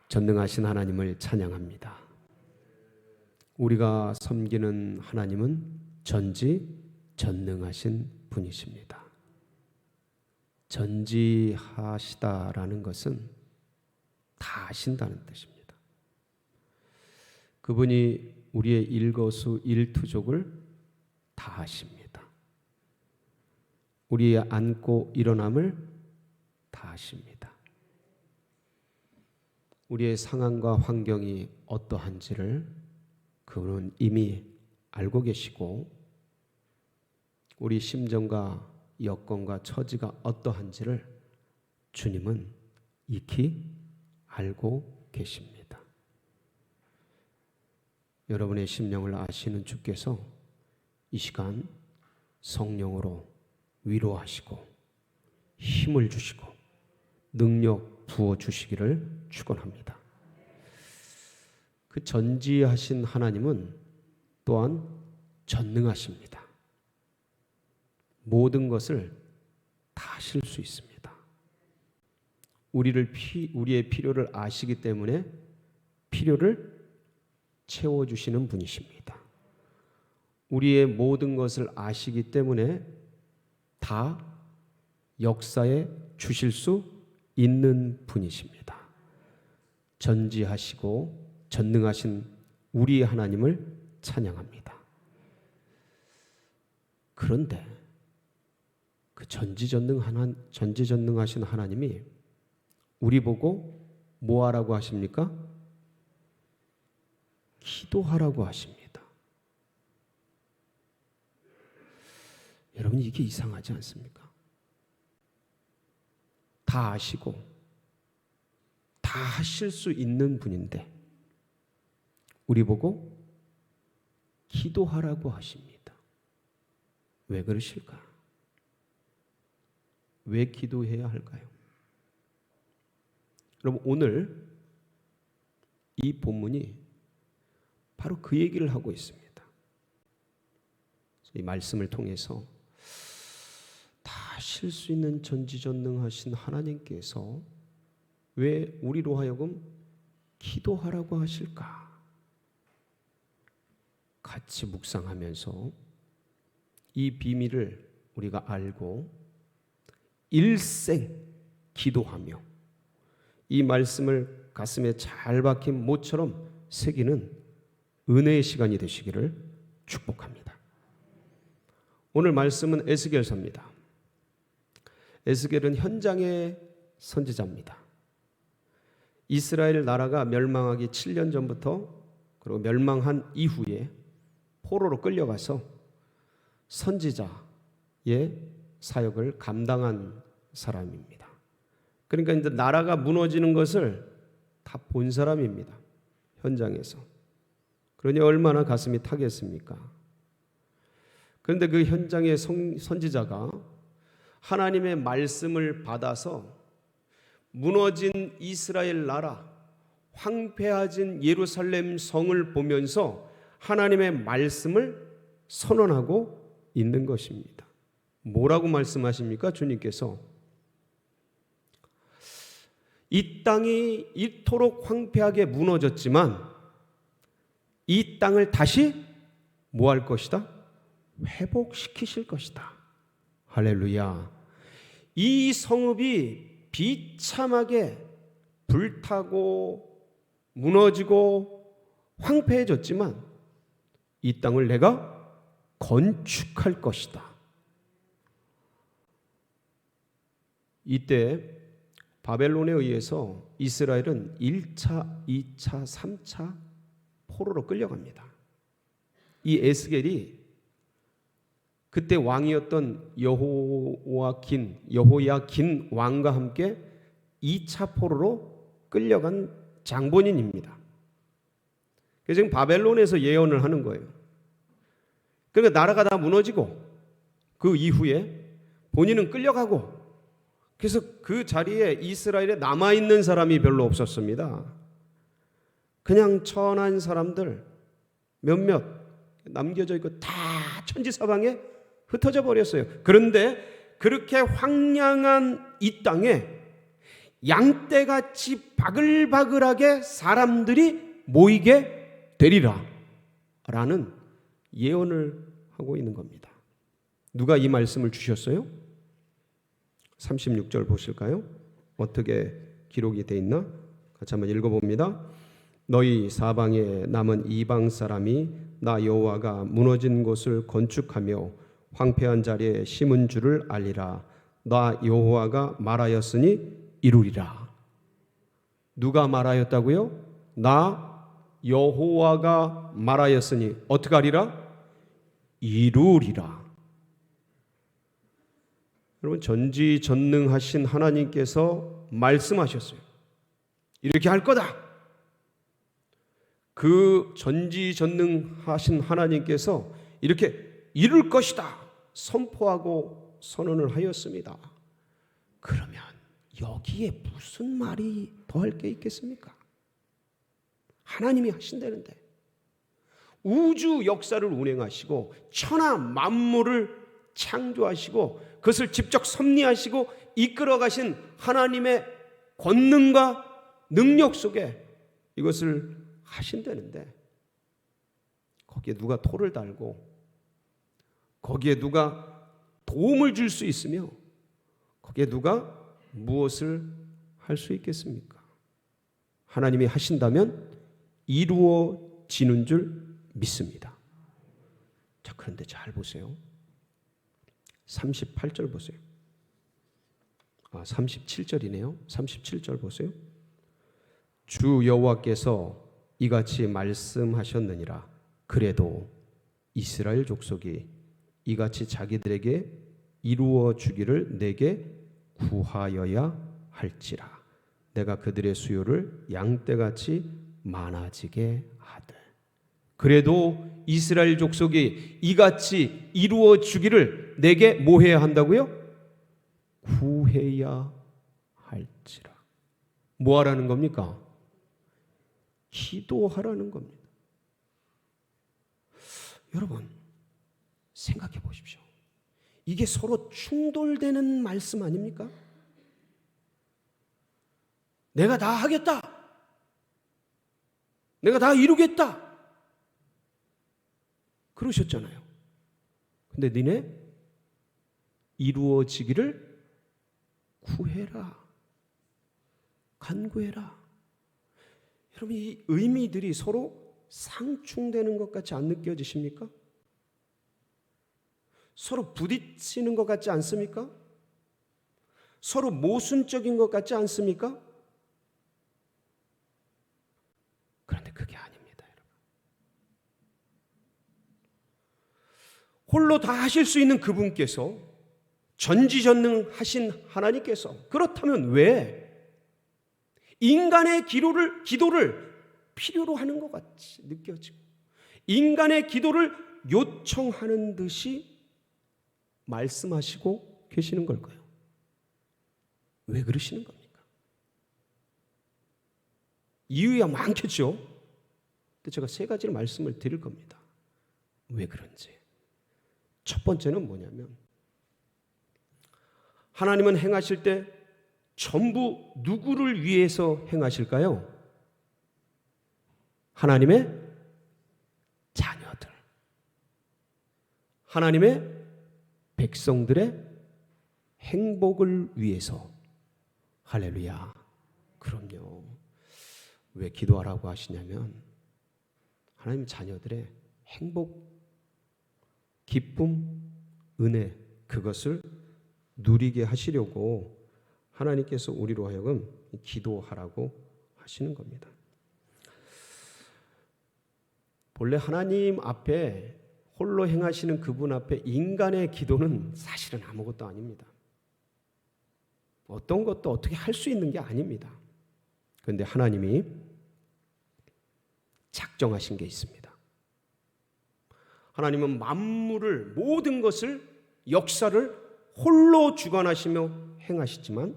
전능하신 하나님을 찬양합니다. 우리가 섬기는 하나님은 전지전능하신 분이십니다. 전지하시다라는 것은 다 아신다는 뜻입니다. 그분이 우리의 일거수 일투족을 다 아십니다. 우리의 앉고 일어남을 다 아십니다. 우리의 상황과 환경이 어떠한지를 그분은 이미 알고 계시고, 우리 심정과 여건과 처지가 어떠한지를 주님은 익히 알고 계십니다. 여러분의 심령을 아시는 주께서 이 시간 성령으로 위로하시고 힘을 주시고 능력 부어주시기를 축원합니다. 그 전지하신 하나님은 또한 전능하십니다. 모든 것을 다 하실 수 있습니다. 우리의 필요를 아시기 때문에 필요를 채워주시는 분이십니다. 우리의 모든 것을 아시기 때문에 다 역사에 주실 수 있는 분이십니다. 전지하시고 전능하신 우리 하나님을 찬양합니다. 그런데 그 전지전능하신 하나님이 우리 보고 뭐 하라고 하십니까? 기도하라고 하십니다. 여러분, 이게 이상하지 않습니까? 다 아시고 다 하실 수 있는 분인데 우리 보고 기도하라고 하십니다. 왜 그러실까? 왜 기도해야 할까요? 여러분, 오늘 이 본문이 바로 그 얘기를 하고 있습니다. 이 말씀을 통해서 다 하실 수 있는 전지전능하신 하나님께서 왜 우리로 하여금 기도하라고 하실까? 같이 묵상하면서 이 비밀을 우리가 알고 일생 기도하며 이 말씀을 가슴에 잘 박힌 못처럼 새기는 은혜의 시간이 되시기를 축복합니다. 오늘 말씀은 에스겔서입니다. 에스겔은 현장의 선지자입니다. 이스라엘 나라가 멸망하기 7년 전부터 그리고 멸망한 이후에 포로로 끌려가서 선지자의 사역을 감당한 사람입니다. 그러니까 이제 나라가 무너지는 것을 다 본 사람입니다. 현장에서. 그러니 얼마나 가슴이 타겠습니까? 그런데 그 현장의 선지자가 하나님의 말씀을 받아서 무너진 이스라엘 나라, 황폐해진 예루살렘 성을 보면서 하나님의 말씀을 선언하고 있는 것입니다. 뭐라고 말씀하십니까? 주님께서 이 땅이 이토록 황폐하게 무너졌지만 이 땅을 다시 뭐 할 것이다? 회복시키실 것이다. 할렐루야. 이 성읍이 비참하게 불타고 무너지고 황폐해졌지만 이 땅을 내가 건축할 것이다. 이때 바벨론에 의해서 이스라엘은 1차, 2차, 3차 포로로 끌려갑니다. 이 에스겔이 그때 왕이었던 여호야긴 왕과 함께 2차 포로로 끌려간 장본인입니다. 그래서 지금 바벨론에서 예언을 하는 거예요. 그러니까 나라가 다 무너지고 그 이후에 본인은 끌려가고, 그래서 그 자리에 이스라엘에 남아있는 사람이 별로 없었습니다. 그냥 천한 사람들 몇몇 남겨져 있고 다 천지사방에 흩어져 버렸어요. 그런데 그렇게 황량한 이 땅에 양떼같이 바글바글하게 사람들이 모이게 되리라 라는 예언을 하고 있는 겁니다. 누가 이 말씀을 주셨어요? 36절 보실까요? 어떻게 기록이 되어 있나? 같이 한번 읽어봅니다. 너희 사방에 남은 이방 사람이 나 여호와가 무너진 곳을 건축하며 황폐한 자리에 심은 줄을 알리라. 나 여호와가 말하였으니 이루리라. 누가 말하였다고요? 나 여호와가 말하였으니 어떻게 하리라? 이루리라. 여러분, 전지전능하신 하나님께서 말씀하셨어요. 이렇게 할 거다. 그 전지전능하신 하나님께서 이렇게 이룰 것이다 선포하고 선언을 하였습니다. 그러면 여기에 무슨 말이 더할 게 있겠습니까? 하나님이 하신다는데, 우주 역사를 운행하시고 천하 만물을 창조하시고 그것을 직접 섭리하시고 이끌어 가신 하나님의 권능과 능력 속에 이것을 하신다는데, 거기에 누가 토를 달고 거기에 누가 도움을 줄 수 있으며 거기에 누가 무엇을 할 수 있겠습니까? 하나님이 하신다면 이루어지는 줄 믿습니다. 자, 그런데 잘 보세요. 38절 보세요. 37절이네요. 37절 보세요. 주 여호와께서 이같이 말씀하셨느니라. 그래도 이스라엘 족속이 이같이 자기들에게 이루어 주기를 내게 구하여야 할지라. 내가 그들의 수요를 양떼같이 많아지게 하되. 그래도 이스라엘 족속이 이같이 이루어 주기를 내게 뭐 해야 한다고요? 구해야 할지라. 뭐 하라는 겁니까? 기도하라는 겁니다. 여러분, 생각해 보십시오. 이게 서로 충돌되는 말씀 아닙니까? 내가 다 하겠다. 내가 다 이루겠다. 그러셨잖아요. 근데 니네 이루어지기를 구해라. 간구해라. 여러분, 이 의미들이 서로 상충되는 것 같이 안 느껴지십니까? 서로 부딪히는 것 같지 않습니까? 서로 모순적인 것 같지 않습니까? 그런데 그게 아닙니다, 여러분. 홀로 다 하실 수 있는 그분께서, 전지전능하신 하나님께서, 그렇다면 왜 인간의 기도를 필요로 하는 것 같이 느껴지고 인간의 기도를 요청하는 듯이 말씀하시고 계시는 걸까요? 왜 그러시는 겁니까? 이유야 많겠죠. 근데 제가 세 가지를 말씀을 드릴 겁니다. 왜 그런지. 첫 번째는 뭐냐면, 하나님은 행하실 때 전부 누구를 위해서 행하실까요? 하나님의 자녀들, 하나님의 백성들의 행복을 위해서. 할렐루야. 그럼요. 왜 기도하라고 하시냐면, 하나님 자녀들의 행복, 기쁨, 은혜, 그것을 누리게 하시려고 하나님께서 우리로 하여금 기도하라고 하시는 겁니다. 본래 하나님 앞에 홀로 행하시는 그분 앞에 인간의 기도는 사실은 아무것도 아닙니다. 어떤 것도 어떻게 할 수 있는 게 아닙니다. 그런데 하나님이 작정하신 게 있습니다. 하나님은 만물을, 모든 것을, 역사를 홀로 주관하시며 행하시지만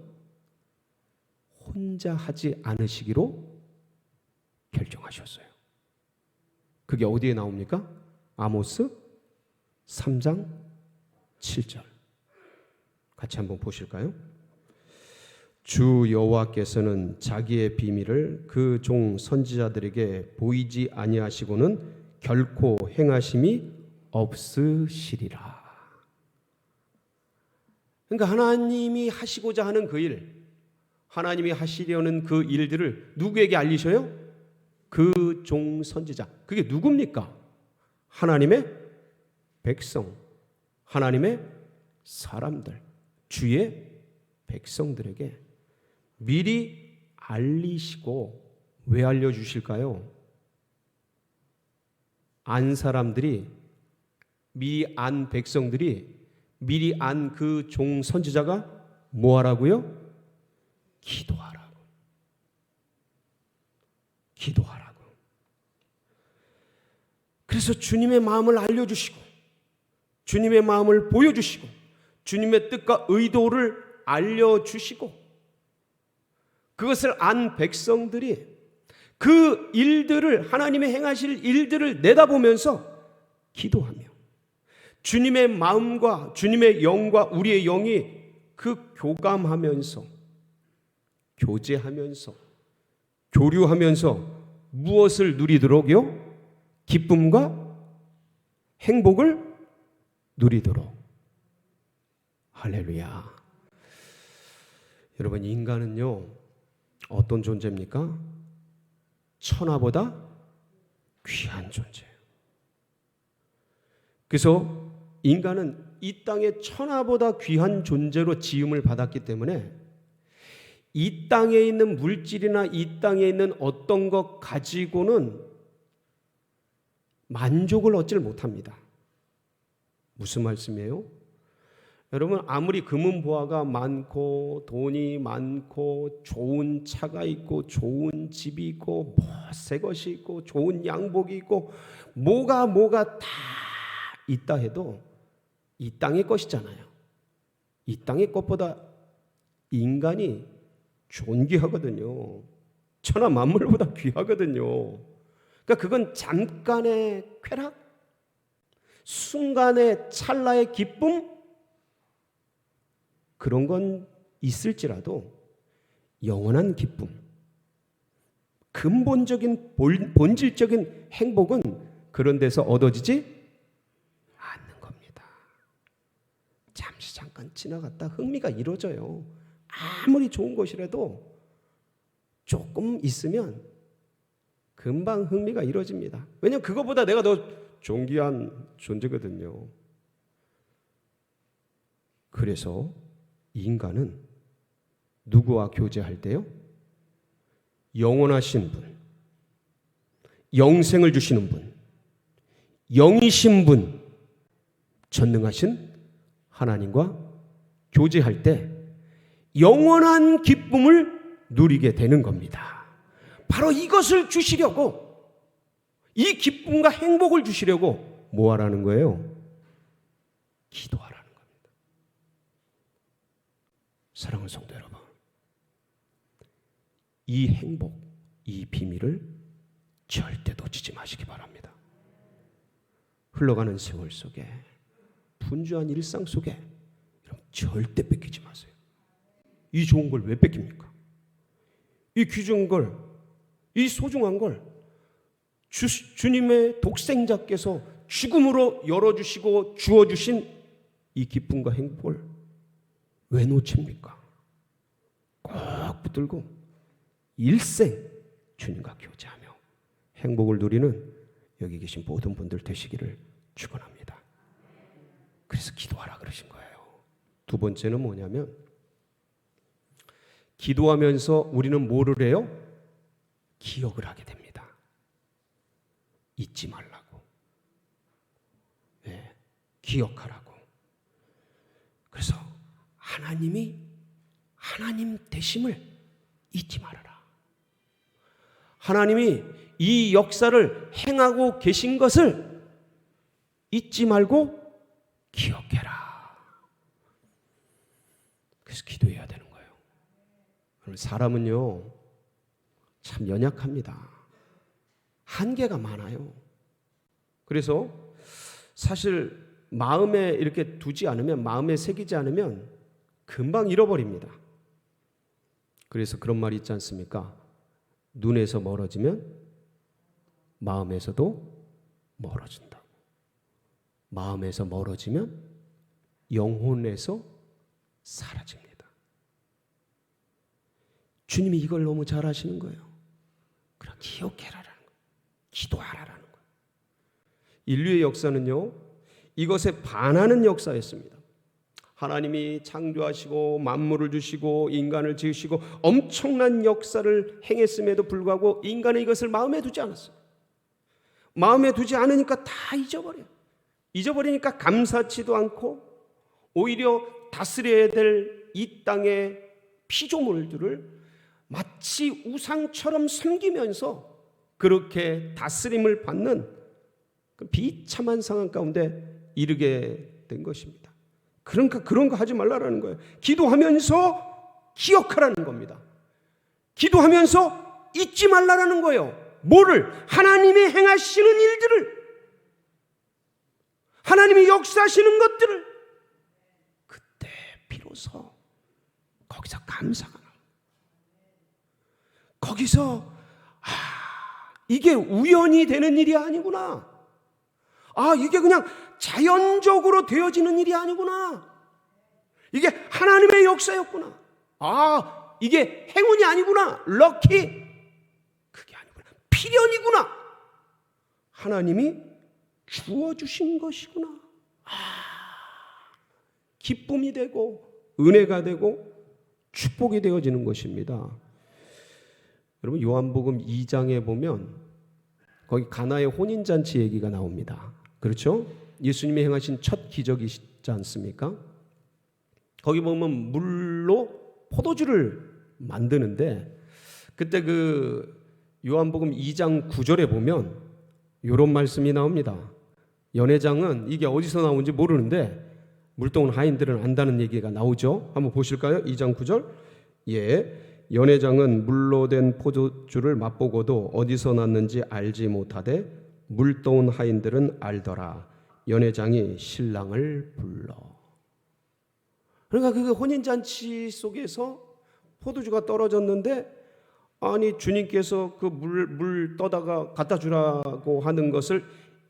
혼자 하지 않으시기로 결정하셨어요. 그게 어디에 나옵니까? 아모스 3장 7절. 같이 한번 보실까요? 주 여호와께서는 자기의 비밀을 그 종 선지자들에게 보이지 아니하시고는 결코 행하심이 없으시리라. 그러니까 하나님이 하시고자 하는 그 일, 하나님이 하시려는 그 일들을 누구에게 알리셔요? 그 종 선지자. 그게 누굽니까? 하나님의 백성, 하나님의 사람들, 주의 백성들에게 미리 알리시고, 왜 알려주실까요? 안 사람들이, 미리 안 백성들이, 미리 안 그 종 선지자가 뭐 하라고요? 기도하라고. 기도하라고. 그래서 주님의 마음을 알려주시고, 주님의 마음을 보여주시고, 주님의 뜻과 의도를 알려주시고, 그것을 안 백성들이 그 일들을, 하나님의 행하실 일들을 내다보면서 기도하며, 주님의 마음과 주님의 영과 우리의 영이 그 교감하면서, 교제하면서, 교류하면서 무엇을 누리도록요? 기쁨과 행복을 누리도록. 할렐루야. 여러분, 인간은요 어떤 존재입니까? 천하보다 귀한 존재예요. 그래서 인간은 이 땅에 천하보다 귀한 존재로 지음을 받았기 때문에 이 땅에 있는 물질이나 이 땅에 있는 어떤 것 가지고는 만족을 얻지를 못합니다. 무슨 말씀이에요? 여러분, 아무리 금은보화가 많고 돈이 많고 좋은 차가 있고 좋은 집이 있고 새 것이 있고 좋은 양복이 있고 뭐가 다 있다 해도 이 땅의 것이잖아요. 이 땅의 것보다 인간이 존귀하거든요. 천하 만물보다 귀하거든요. 그러니까 그건 잠깐의 쾌락, 순간의 찰나의 기쁨, 그런 건 있을지라도 영원한 기쁨, 근본적인 본질적인 행복은 그런 데서 얻어지지 않는 겁니다. 잠시 잠깐 지나갔다 흥미가 이루어져요. 아무리 좋은 것이라도 조금 있으면 금방 흥미가 이루어집니다. 왜냐하면 그거보다 내가 더 존귀한 존재거든요. 그래서 인간은 누구와 교제할 때요? 영원하신 분, 영생을 주시는 분, 영이신 분, 전능하신 하나님과 교제할 때 영원한 기쁨을 누리게 되는 겁니다. 바로 이것을 주시려고, 이 기쁨과 행복을 주시려고 뭐 하라는 거예요? 기도하라는 겁니다. 사랑하는 성도 여러분, 이 행복, 이 비밀을 절대 놓치지 마시기 바랍니다. 흘러가는 세월 속에, 분주한 일상 속에 여러분 절대 뺏기지 마세요. 이 좋은 걸 왜 뺏깁니까? 이 귀중한 걸, 이 소중한 걸 주님의 독생자께서 죽음으로 열어주시고 주어주신 이 기쁨과 행복을 왜 놓칩니까? 꼭 붙들고 일생 주님과 교제하며 행복을 누리는 여기 계신 모든 분들 되시기를 축원합니다. 그래서 기도하라 그러신 거예요. 두 번째는 뭐냐면, 기도하면서 우리는 뭐를 해요? 기억을 하게 됩니다. 잊지 말라고. 네, 기억하라고. 그래서 하나님이 하나님 되심을 잊지 말아라. 하나님이 이 역사를 행하고 계신 것을 잊지 말고 기억해라. 그래서 기도해야 되는 거예요. 사람은요 참 연약합니다. 한계가 많아요. 그래서 사실 마음에 이렇게 두지 않으면, 마음에 새기지 않으면 금방 잃어버립니다. 그래서 그런 말이 있지 않습니까? 눈에서 멀어지면 마음에서도 멀어진다. 마음에서 멀어지면 영혼에서 사라집니다. 주님이 이걸 너무 잘 아시는 거예요. 그럼 기억해라라는 거예요. 기도하라라는 거예요. 인류의 역사는요, 이것에 반하는 역사였습니다. 하나님이 창조하시고 만물을 주시고 인간을 지으시고 엄청난 역사를 행했음에도 불구하고 인간은 이것을 마음에 두지 않았어요. 마음에 두지 않으니까 다 잊어버려요. 잊어버리니까 감사치도 않고 오히려 다스려야 될 이 땅의 피조물들을 마치 우상처럼 섬기면서 그렇게 다스림을 받는 그 비참한 상황 가운데 이르게 된 것입니다. 그러니까 그런 거 하지 말라라는 거예요. 기도하면서 기억하라는 겁니다. 기도하면서 잊지 말라라는 거예요. 뭐를? 하나님이 행하시는 일들을, 하나님이 역사하시는 것들을. 그때 비로소 거기서 감사가 나요. 거기서 이게 우연히 되는 일이 아니구나. 이게 그냥 자연적으로 되어지는 일이 아니구나. 이게 하나님의 역사였구나. 이게 행운이 아니구나. 럭키. 그게 아니구나. 필연이구나. 하나님이 주어주신 것이구나. 기쁨이 되고 은혜가 되고 축복이 되어지는 것입니다. 여러분, 요한복음 2장에 보면 거기 가나의 혼인잔치 얘기가 나옵니다. 그렇죠? 예수님이 행하신 첫 기적이시지 않습니까? 거기 보면 물로 포도주를 만드는데, 그때 그 요한복음 2장 9절에 보면 이런 말씀이 나옵니다. 연회장은 이게 어디서 나온지 모르는데 물동은 하인들은 안다는 얘기가 나오죠. 한번 보실까요? 2장 9절. 연회장은 물로 된 포도주를 맛보고도 어디서 났는지 알지 못하되 물떠온 하인들은 알더라. 연회장이 신랑을 불러. 그러니까 그 혼인잔치 속에서 포도주가 떨어졌는데, 아니 주님께서 그 물 떠다가 갖다 주라고 하는 것을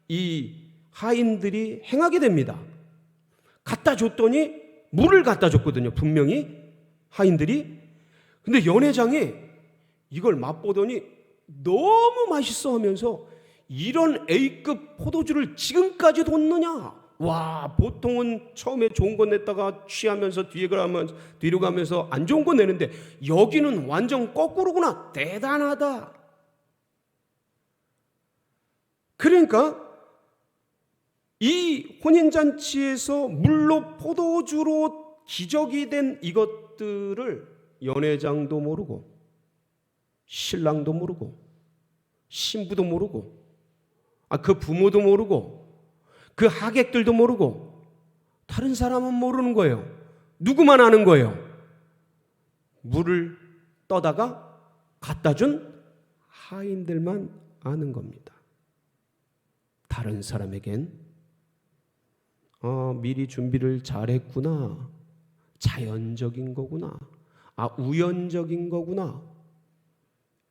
이 하인들이 행하게 됩니다. 갖다 줬더니 물을 갖다 줬거든요. 분명히 하인들이. 근데 연회장이 이걸 맛보더니 너무 맛있어 하면서, 이런 A급 포도주를 지금까지 뒀느냐. 와, 보통은 처음에 좋은 거 냈다가 취하면서 뒤로 가면서 안 좋은 거 내는데 여기는 완전 거꾸로구나. 대단하다. 그러니까 이 혼인잔치에서 물로 포도주로 기적이 된 이것들을 연회장도 모르고 신랑도 모르고 신부도 모르고 그 부모도 모르고 그 하객들도 모르고 다른 사람은 모르는 거예요. 누구만 아는 거예요? 물을 떠다가 갖다 준 하인들만 아는 겁니다. 다른 사람에겐 미리 준비를 잘했구나, 자연적인 거구나, 우연적인 거구나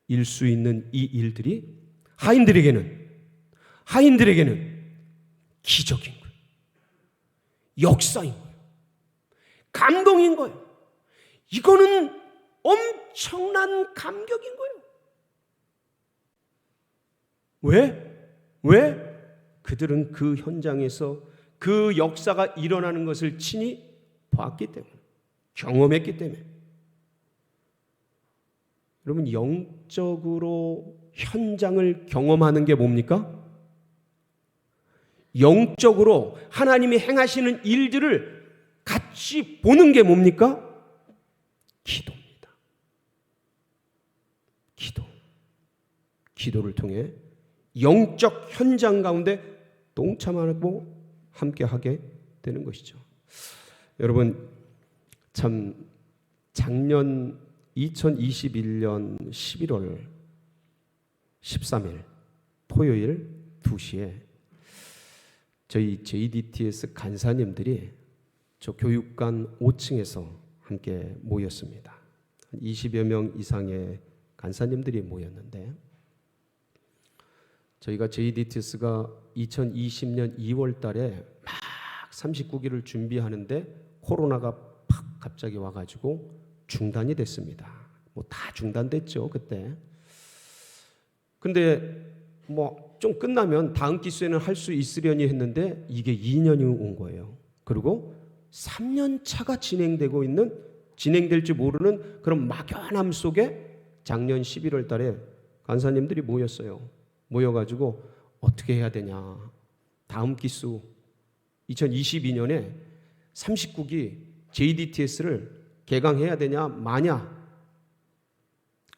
일 수 있는 이 일들이 하인들에게는 기적인 거예요. 역사인 거예요. 감동인 거예요. 이거는 엄청난 감격인 거예요. 왜? 그들은 그 현장에서 그 역사가 일어나는 것을 친히 봤기 때문에, 경험했기 때문에. 여러분, 영적으로 현장을 경험하는 게 뭡니까? 영적으로 하나님이 행하시는 일들을 같이 보는 게 뭡니까? 기도입니다. 기도를 통해 영적 현장 가운데 동참하고 함께하게 되는 것이죠. 여러분, 참 작년 2021년 11월 13일 토요일 2시에 저희 JDTS 간사님들이 저 교육관 5층에서 함께 모였습니다. 20여 명 이상의 간사님들이 모였는데, 저희가 JDTS가 2020년 2월 달에 막 39기를 준비하는데 코로나가 팍 갑자기 와가지고 중단이 됐습니다. 뭐 다 중단됐죠 그때. 근데 뭐 좀 끝나면 다음 기수에는 할 수 있으려니 했는데 이게 2년이 온 거예요. 그리고 3년 차가 진행될지 모르는 그런 막연함 속에 작년 11월 달에 간사님들이 모였어요. 모여가지고 어떻게 해야 되냐. 다음 기수 2022년에 39기 JDTS를 개강해야 되냐 마냐.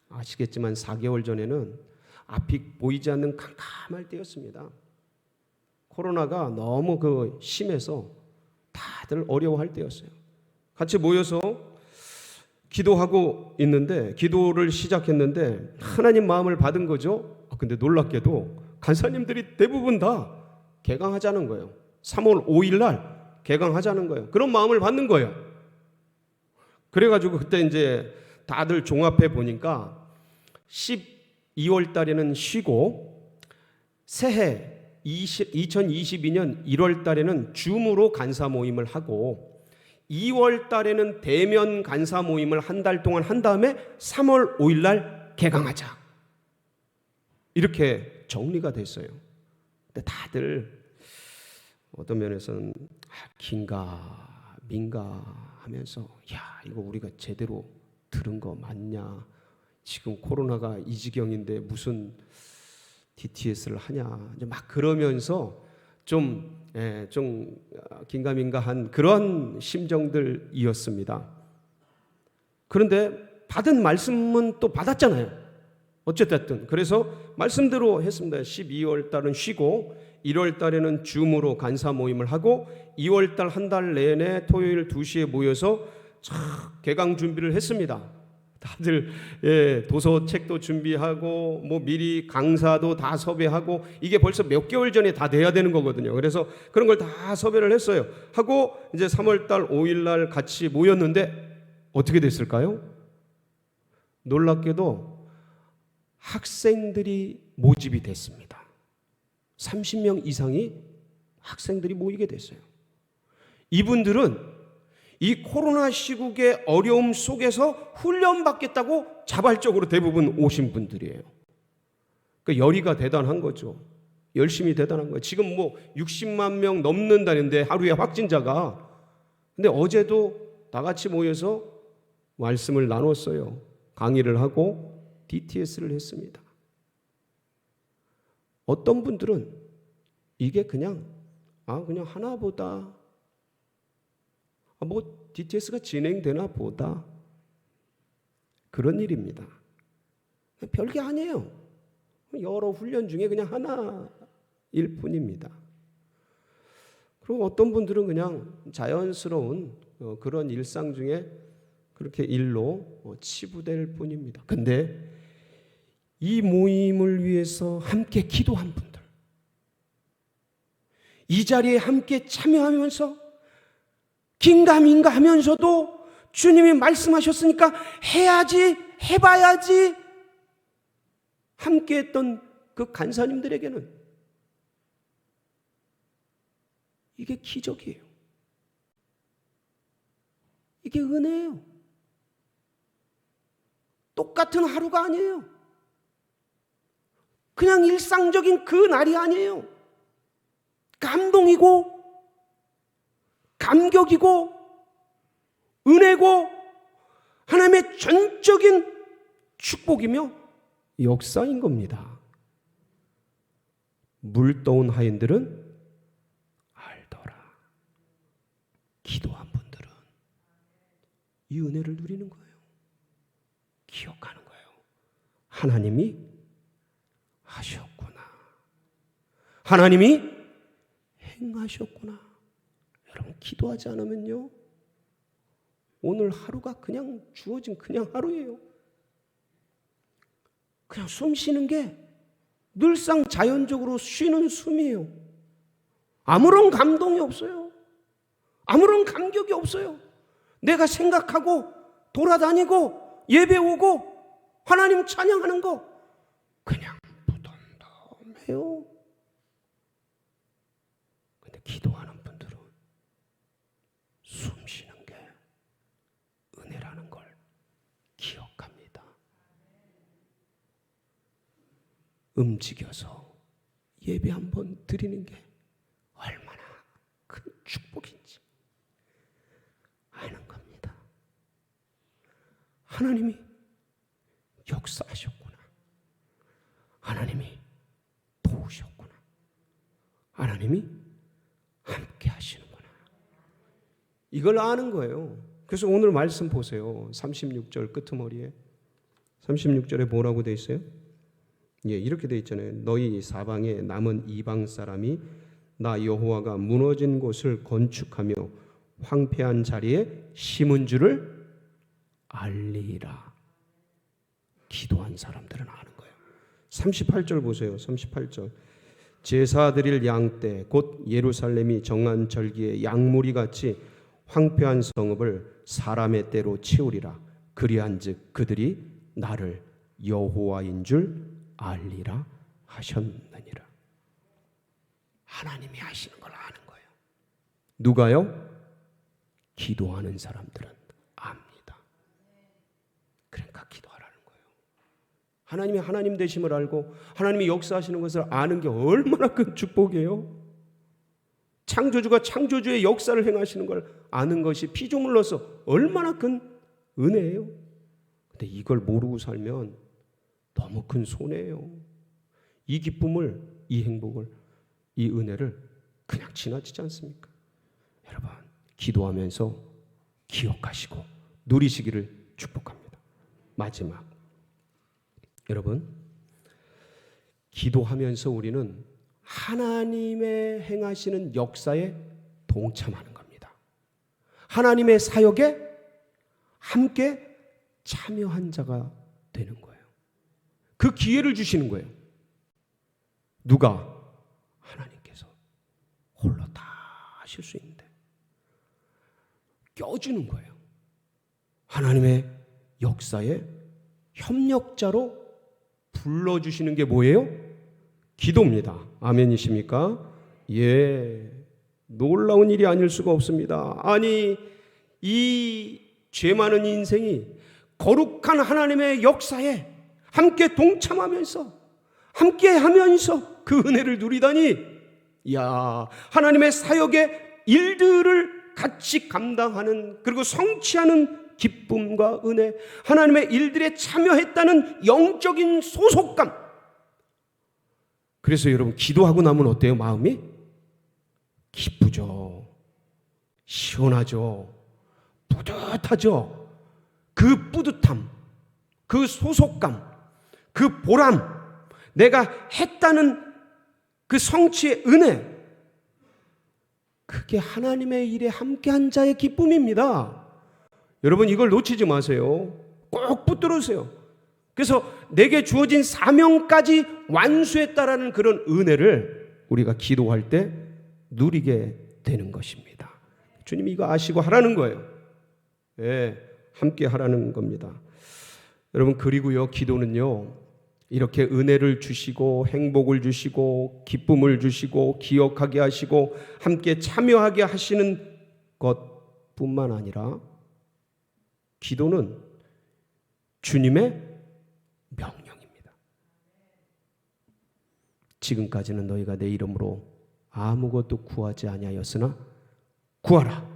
아시겠지만 4개월 전에는 앞이 보이지 않는 캄캄할 때였습니다. 코로나가 너무 심해서 다들 어려워할 때였어요. 같이 모여서 기도하고 있는데, 기도를 시작했는데 하나님 마음을 받은 거죠. 근데 놀랍게도 간사님들이 대부분 다 개강하자는 거예요. 3월 5일 날 개강하자는 거예요. 그런 마음을 받는 거예요. 그래가지고 그때 이제 다들 종합해 보니까 12월 달에는 쉬고 새해 2022년 1월 달에는 줌으로 간사 모임을 하고 2월 달에는 대면 간사 모임을 한 달 동안 한 다음에 3월 5일 날 개강하자. 이렇게 정리가 됐어요. 근데 다들 어떤 면에서는 긴가 민가 하면서 야, 이거 우리가 제대로 들은 거 맞냐? 지금 코로나가 이 지경인데 무슨 DTS를 하냐? 이제 막 그러면서 좀 긴가민가한 그런 심정들이었습니다. 그런데 받은 말씀은 또 받았잖아요. 어쨌든 그래서 말씀대로 했습니다. 12월 달은 쉬고 1월 달에는 줌으로 간사 모임을 하고 2월 달 한 달 내내 토요일 2시에 모여서 개강 준비를 했습니다. 다들 도서 책도 준비하고 뭐 미리 강사도 다 섭외하고 이게 벌써 몇 개월 전에 다 돼야 되는 거거든요. 그래서 그런 걸 다 섭외를 했어요. 하고 이제 3월 달 5일 날 같이 모였는데 어떻게 됐을까요? 놀랍게도 학생들이 모집이 됐습니다. 30명 이상이 학생들이 모이게 됐어요. 이분들은 이 코로나 시국의 어려움 속에서 훈련받겠다고 자발적으로 대부분 오신 분들이에요. 그 열의가 대단한 거죠. 열심히 대단한 거예요. 지금 뭐 60만 명 넘는다는데 하루에 확진자가. 근데 어제도 다 같이 모여서 말씀을 나눴어요. 강의를 하고 DTS를 했습니다. 어떤 분들은 이게 그냥 하나보다 뭐 DTS가 진행되나 보다 그런 일입니다. 별게 아니에요. 여러 훈련 중에 그냥 하나일 뿐입니다. 그리고 어떤 분들은 그냥 자연스러운 그런 일상 중에 그렇게 일로 치부될 뿐입니다. 근데 이 모임을 위해서 함께 기도한 분들, 이 자리에 함께 참여하면서 긴가민가 하면서도 주님이 말씀하셨으니까 해야지, 해봐야지 함께 했던 그 간사님들에게는 이게 기적이에요. 이게 은혜예요. 똑같은 하루가 아니에요. 그냥 일상적인 그 날이 아니에요. 감동이고 감격이고 은혜고 하나님의 전적인 축복이며 역사인 겁니다. 물떠온 하인들은 알더라. 기도한 분들은 이 은혜를 누리는 거예요. 기억하는 거예요. 하나님이 하셨구나. 하나님이 행하셨구나. 여러분, 기도하지 않으면요, 오늘 하루가 그냥 주어진 그냥 하루예요. 그냥 숨 쉬는 게 늘상 자연적으로 쉬는 숨이에요. 아무런 감동이 없어요. 아무런 감격이 없어요. 내가 생각하고 돌아다니고 예배 오고 하나님 찬양하는 거 그냥 무덤덤해요. 근데 기도하는 분들은 숨 쉬는 게 은혜라는 걸 기억합니다. 움직여서 예배 한번 드리는 게 얼마나 큰 축복인지 아는 겁니다. 하나님이 역사하셨구나. 하나님이 도우셨구나. 하나님이 함께 하시는구나. 이걸 아는 거예요. 그래서 오늘 말씀 보세요. 36절 끄트머리에 36절에 뭐라고 돼 있어요? 예, 이렇게 돼 있잖아요. 너희 사방에 남은 이방 사람이 나 여호와가 무너진 곳을 건축하며 황폐한 자리에 심은 줄을 알리라. 기도한 사람들은 아는 거예요. 38절 보세요. 38절. 제사 드릴 양 때 곧 예루살렘이 정한 절기에 양무리 같이 황폐한 성읍을 사람의 때로 채우리라. 그리한즉 그들이 나를 여호와인 줄 알리라 하셨느니라. 하나님이 하시는 걸 아는 거예요. 누가요? 기도하는 사람들은 압니다. 그러니까 기도하라는 거예요. 하나님이 하나님 되심을 알고 하나님이 역사하시는 것을 아는 게 얼마나 큰 축복이에요. 창조주가 창조주의 역사를 행하시는 걸 아는 것이 피조물로서 얼마나 큰 은혜예요. 근데 이걸 모르고 살면 너무 큰 손해예요. 이 기쁨을, 이 행복을, 이 은혜를 그냥 지나치지 않습니까? 여러분, 기도하면서 기억하시고 누리시기를 축복합니다. 마지막, 여러분, 기도하면서 우리는 하나님의 행하시는 역사에 동참하는 겁니다. 하나님의 사역에 함께 참여한 자가 되는 거예요. 그 기회를 주시는 거예요. 누가? 하나님께서 홀로 다 하실 수 있는데 껴주는 거예요. 하나님의 역사에 협력자로 불러주시는 게 뭐예요? 기도입니다. 아멘이십니까? 예, 놀라운 일이 아닐 수가 없습니다. 아니, 이 죄 많은 인생이 거룩한 하나님의 역사에 함께 동참하면서 함께하면서 그 은혜를 누리다니, 야, 하나님의 사역의 일들을 같이 감당하는, 그리고 성취하는 기쁨과 은혜, 하나님의 일들에 참여했다는 영적인 소속감. 그래서 여러분, 기도하고 나면 어때요? 마음이 기쁘죠, 시원하죠, 뿌듯하죠. 그 뿌듯함, 그 소속감, 그 보람, 내가 했다는 그 성취의 은혜, 그게 하나님의 일에 함께한 자의 기쁨입니다. 여러분, 이걸 놓치지 마세요. 꼭 붙들으세요. 그래서 내게 주어진 사명까지 완수했다라는 그런 은혜를 우리가 기도할 때 누리게 되는 것입니다. 주님이 이거 아시고 하라는 거예요. 예, 함께 하라는 겁니다. 여러분, 그리고요, 기도는요, 이렇게 은혜를 주시고 행복을 주시고 기쁨을 주시고 기억하게 하시고 함께 참여하게 하시는 것뿐만 아니라, 기도는 주님의 명령입니다. 지금까지는 너희가 내 이름으로 아무것도 구하지 아니하였으나 구하라.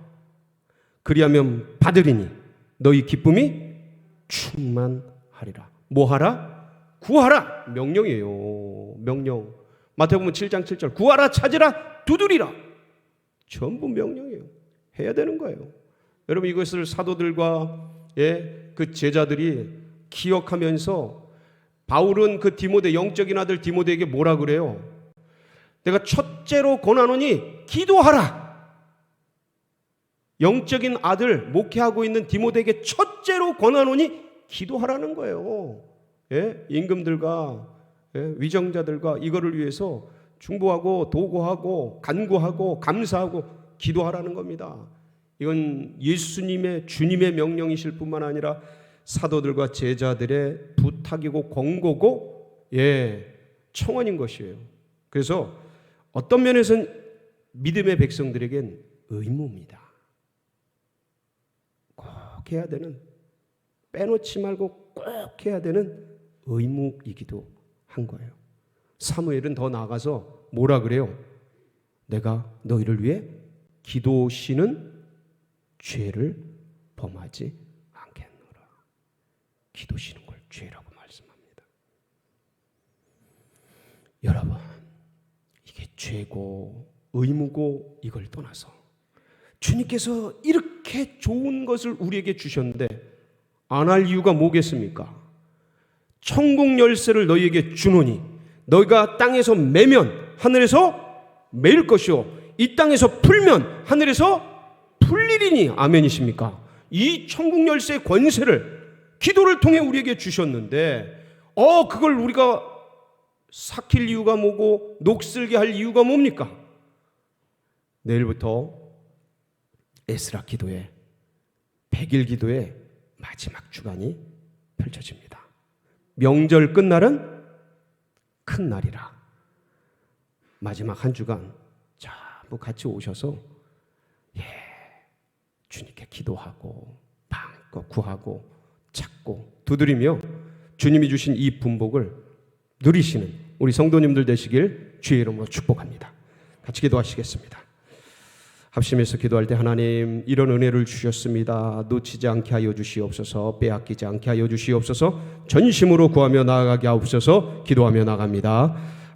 그리하면 받으리니 너희 기쁨이 충만하리라. 뭐하라? 구하라. 명령이에요. 명령. 마태복음 7장 7절, 구하라, 찾으라, 두드리라. 전부 명령이에요. 해야 되는 거예요. 여러분, 이것을 사도들과 그 제자들이 기억하면서, 바울은 그 디모데, 영적인 아들 디모데에게 뭐라 그래요? 내가 첫째로 권하노니 기도하라. 영적인 아들 목회하고 있는 디모데에게 첫째로 권하노니 기도하라는 거예요. 예? 임금들과 위정자들과 이거를 위해서 중보하고 도구하고 간구하고 감사하고 기도하라는 겁니다. 이건 예수님의, 주님의 명령이실 뿐만 아니라 사도들과 제자들의 부탁이고 권고고 청원인 것이에요. 그래서 어떤 면에서는 믿음의 백성들에겐 의무입니다. 꼭 해야 되는, 빼놓지 말고 꼭 해야 되는 의무이기도 한 거예요. 사무엘은 더 나아가서 뭐라 그래요? 내가 너희를 위해 기도시는 죄를 범하지 않겠노라. 기도시는 걸 죄라고 말씀합니다. 여러분, 이게 죄고 의무고 이걸 떠나서 주님께서 이렇게 좋은 것을 우리에게 주셨는데 안 할 이유가 뭐겠습니까? 천국 열쇠를 너희에게 주노니 너희가 땅에서 매면 하늘에서 매일 것이요 이 땅에서 풀면 하늘에서 풀리리니. 아멘이십니까? 이 천국 열쇠의 권세를 기도를 통해 우리에게 주셨는데 그걸 우리가 삭힐 이유가 뭐고 녹슬게 할 이유가 뭡니까? 내일부터 에스라 기도회 100일 기도의 마지막 주간이 펼쳐집니다. 명절 끝날은 큰 날이라 마지막 한 주간 전부 같이 오셔서 주님께 기도하고 마음껏 구하고 찾고 두드리며 주님이 주신 이 분복을 누리시는 우리 성도님들 되시길 주의 이름으로 축복합니다. 같이 기도하시겠습니다. 합심해서 기도할 때 하나님 이런 은혜를 주셨습니다. 놓치지 않게 하여 주시옵소서. 빼앗기지 않게 하여 주시옵소서. 전심으로 구하며 나아가게 하옵소서. 기도하며 나갑니다.